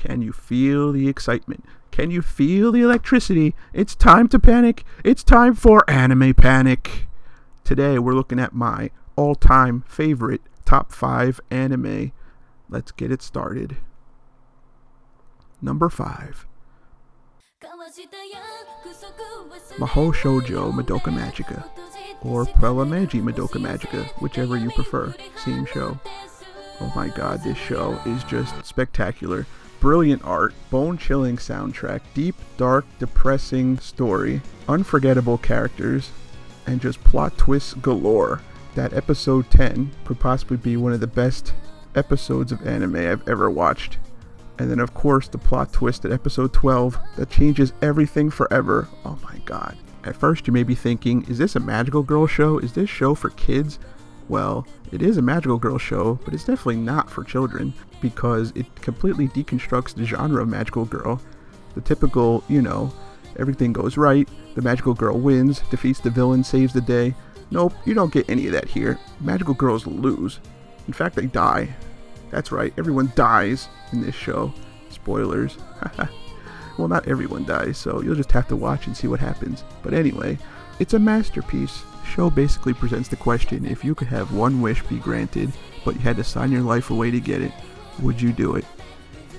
Can you feel the excitement? Can you feel the electricity? It's time to panic. It's time for Anime Panic. Today we're looking at my all-time favorite top 5 anime. Let's get it started. Number 5. Mahou Shoujo Madoka Magica, or Prella Magi Madoka Magica, whichever you prefer. Same show. Oh my god, this show is just spectacular. Brilliant art, bone-chilling soundtrack, deep, dark, depressing story, unforgettable characters, and just plot twists galore. That episode 10 could possibly be one of the best episodes of anime I've ever watched. And then of course the plot twist at episode 12 that changes everything forever. Oh my god. At first you may be thinking, is this a magical girl show? Is this show for kids? Well, it is a magical girl show, but it's definitely not for children because it completely deconstructs the genre of magical girl. The typical, everything goes right, the magical girl wins, defeats the villain, saves the day. Nope, you don't get any of that here. Magical girls lose. In fact, they die. That's right, everyone dies in this show. Spoilers. Well, not everyone dies, so you'll just have to watch and see what happens. But anyway, it's a masterpiece. The show basically presents the question, if you could have one wish be granted, but you had to sign your life away to get it, would you do it?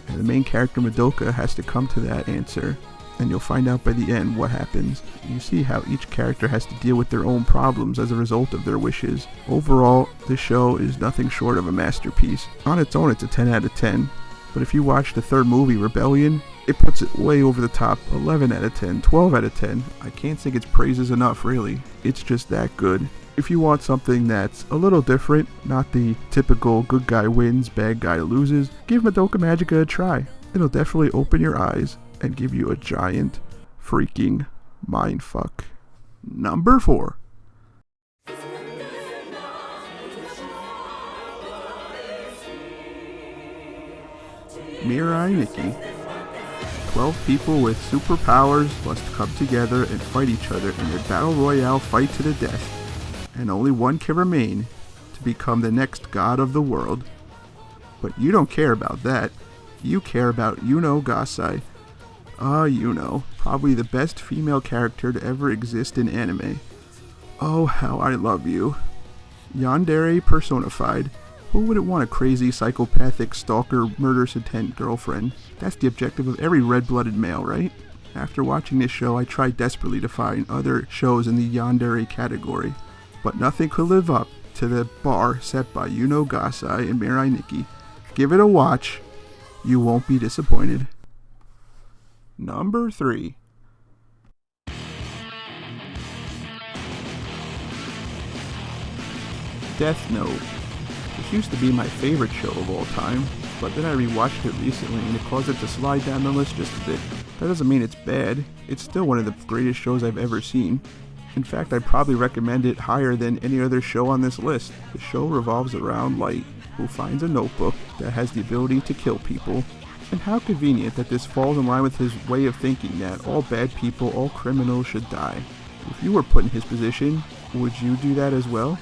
And the main character Madoka has to come to that answer, and you'll find out by the end what happens. You see how each character has to deal with their own problems as a result of their wishes. Overall, this show is nothing short of a masterpiece. On its own, it's a 10 out of 10. But if you watch the third movie, Rebellion, it puts it way over the top. 11 out of 10, 12 out of 10. I can't sing its praises enough, really. It's just that good. If you want something that's a little different, not the typical good guy wins, bad guy loses, give Madoka Magica a try. It'll definitely open your eyes and give you a giant freaking mindfuck. Number 4. Mirai Nikki. 12 people with superpowers must come together and fight each other in a battle royale fight to the death, and only one can remain to become the next god of the world. But you don't care about that. You care about Geass. Probably the best female character to ever exist in anime. Oh, how I love you. Yandere personified. Who wouldn't want a crazy, psychopathic, stalker, murderous intent girlfriend? That's the objective of every red-blooded male, right? After watching this show, I tried desperately to find other shows in the yandere category, but nothing could live up to the bar set by Geass and Mirai Nikki. Give it a watch. You won't be disappointed. Number 3. Death Note. This used to be my favorite show of all time, but then I rewatched it recently and it caused it to slide down the list just a bit. That doesn't mean it's bad. It's still one of the greatest shows I've ever seen. In fact, I'd probably recommend it higher than any other show on this list. The show revolves around Light, who finds a notebook that has the ability to kill people. And how convenient that this falls in line with his way of thinking that all bad people, all criminals should die. If you were put in his position, would you do that as well?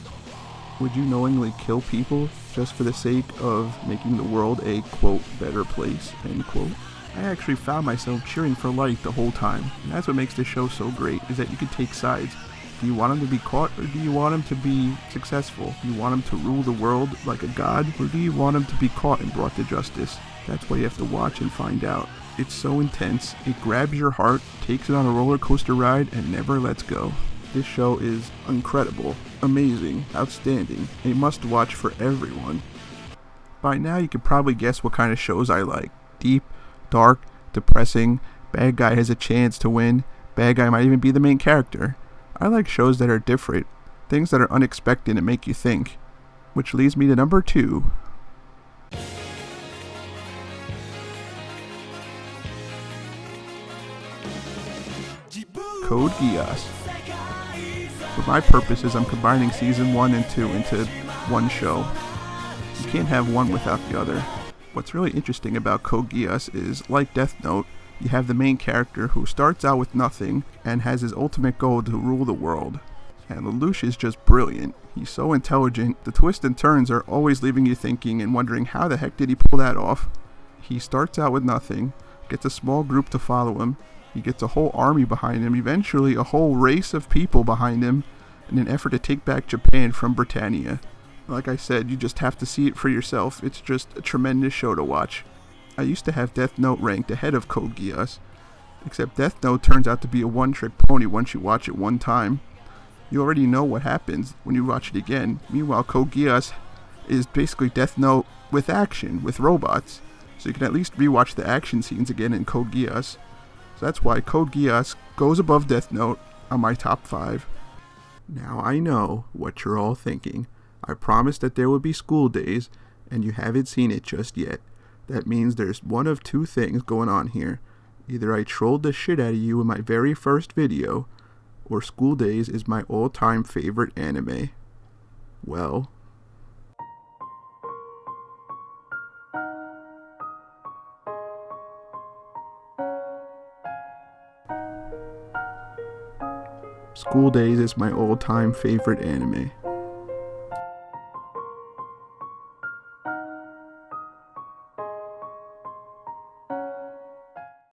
Would you knowingly kill people just for the sake of making the world a, quote, better place, end quote? I actually found myself cheering for Light the whole time. And that's what makes this show so great, is that you can take sides. Do you want him to be caught, or do you want him to be successful? Do you want him to rule the world like a god, or do you want him to be caught and brought to justice? That's what you have to watch and find out. It's so intense, it grabs your heart, takes it on a roller coaster ride, and never lets go. This show is incredible, amazing, outstanding, a must-watch for everyone. By now you can probably guess what kind of shows I like. Deep, dark, depressing, bad guy has a chance to win, bad guy might even be the main character. I like shows that are different, things that are unexpected and make you think. Which leads me to number 2. Code Geass. For my purposes, I'm combining season 1 and 2 into one show. You can't have one without the other. What's really interesting about Code Geass is, like Death Note, you have the main character who starts out with nothing and has his ultimate goal to rule the world. And Lelouch is just brilliant. He's so intelligent. The twists and turns are always leaving you thinking and wondering how the heck did he pull that off. He starts out with nothing, gets a small group to follow him, he gets a whole army behind him, eventually a whole race of people behind him, in an effort to take back Japan from Britannia. Like I said, you just have to see it for yourself. It's just a tremendous show to watch. I used to have Death Note ranked ahead of Code Geass, except Death Note turns out to be a one-trick pony once you watch it one time. You already know what happens when you watch it again. Meanwhile, Code Geass is basically Death Note with action, with robots. So you can at least rewatch the action scenes again in Code Geass. So that's why Code Geass goes above Death Note on my top 5. Now I know what you're all thinking. I promised that there would be School Days, and you haven't seen it just yet. That means there's one of two things going on here. Either I trolled the shit out of you in my very first video, or School Days is my all-time favorite anime. Well... School Days is my all-time favorite anime.